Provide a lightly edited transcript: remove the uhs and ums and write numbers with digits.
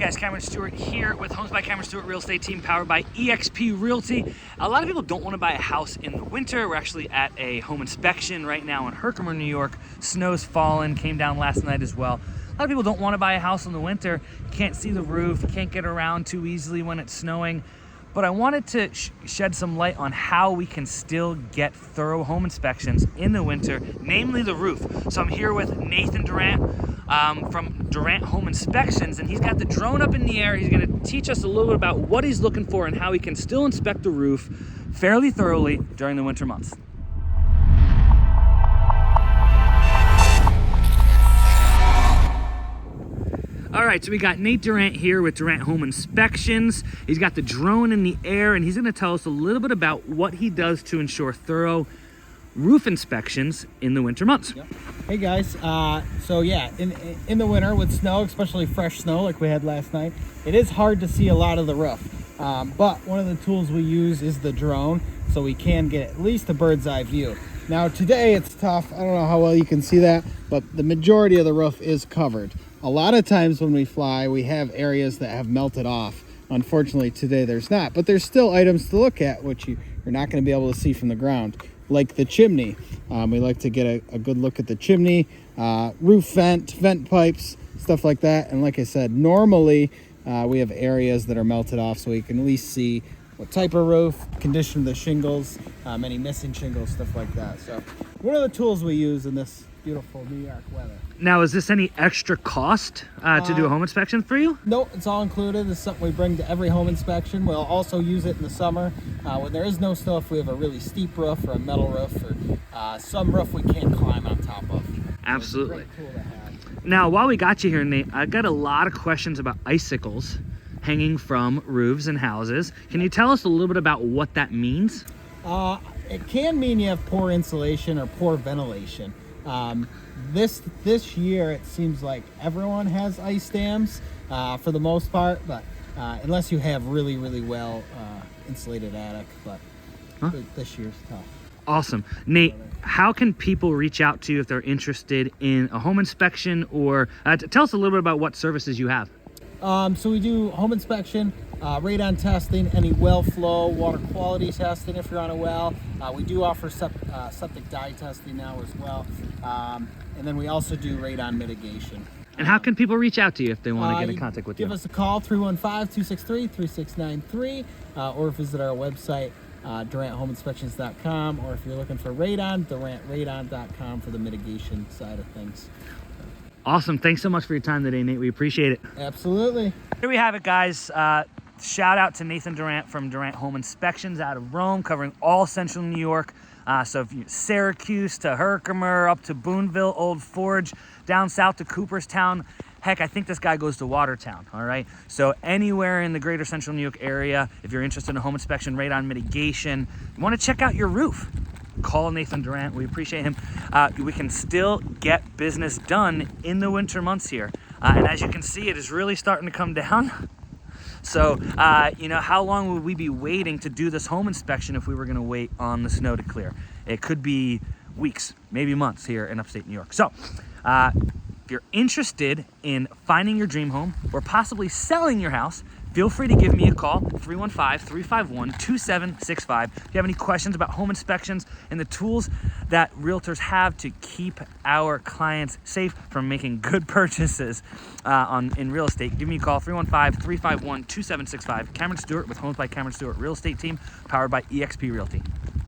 guys, Cameron Stewart here with Homes by Cameron Stewart Real Estate Team, powered by eXp Realty. A lot of people don't want to buy a house in the winter. We're actually at a home inspection right now in Herkimer, New York. Snow's fallen, came down last night as well. A lot of people don't want to buy a house in the winter. Can't see the roof, can't get around too easily when it's snowing. But I wanted to shed some light on how we can still get thorough home inspections in the winter, namely the roof. So I'm here with Nathan Durant from Durant Home Inspections, and he's got the drone up in the air. He's gonna teach us a little bit about what he's looking for and how he can still inspect the roof fairly thoroughly during the winter months. All right, so we got Nate Durant here with Durant Home Inspections. He's got the drone in the air, and he's gonna tell us a little bit about what he does to ensure thorough roof inspections in the winter months. Yep. Hey guys, so yeah, in the winter with snow, especially fresh snow like we had last night, it is hard to see a lot of the roof. But one of the tools we use is the drone, so we can get at least a bird's eye view. Now today it's tough, I don't know how well you can see that, but the majority of the roof is covered. A lot of times when we fly, we have areas that have melted off. Unfortunately today there's not, but there's still items to look at which you're not going to be able to see from the ground, like the chimney. We like to get a good look at the chimney, roof vent pipes, stuff like that. And like I said, normally we have areas that are melted off, so we can at least see what type of roof, condition of the shingles, any missing shingles, stuff like that. So one of the tools we use in this beautiful New York weather. Now, is this any extra cost to do a home inspection for you? No, it's all included. It's something we bring to every home inspection. We'll also use it in the summer when there is no snow, if we have a really steep roof or a metal roof or some roof we can't climb on top of. Absolutely. It's a great tool to have. Now, while we got you here, Nate, I've got a lot of questions about icicles hanging from roofs and houses. Can you tell us a little bit about what that means? It can mean you have poor insulation or poor ventilation. This year it seems like everyone has ice dams for the most part, but unless you have really well insulated attic, but this year's tough. Awesome. Nate, how can people reach out to you if they're interested in a home inspection, or tell us a little bit about what services you have? So we do home inspection, radon testing, any well flow, water quality testing if you're on a well. We do offer septic dye testing now as well. And then we also do radon mitigation. And how can people reach out to you if they want to get in contact with you? Give us a call, 315-263-3693, or visit our website, DurantHomeInspections.com, or if you're looking for radon, DurantRadon.com for the mitigation side of things. Awesome. Thanks so much for your time today, Nate. We appreciate it. Absolutely. Here we have it, guys. Shout out to Nathan Durant from Durant Home Inspections out of Rome, covering all central New York. So if you Syracuse to Herkimer, up to Boonville, Old Forge, down south to Cooperstown. Heck, I think this guy goes to Watertown, all right? So anywhere in the greater central New York area, if you're interested in a home inspection, radon mitigation, you want to check out your roof, call Nathan Durant. We appreciate him. We can still get business done in the winter months here. And as you can see, it is really starting to come down. So, you know, how long would we be waiting to do this home inspection if we were going to wait on the snow to clear? It could be weeks, maybe months here in upstate New York. So, if you're interested in finding your dream home or possibly selling your house, feel free to give me a call, 315-351-2765. If you have any questions about home inspections and the tools that realtors have to keep our clients safe from making good purchases in real estate, give me a call, 315-351-2765. Cameron Stewart with Homes by Cameron Stewart Real Estate Team, powered by eXp Realty.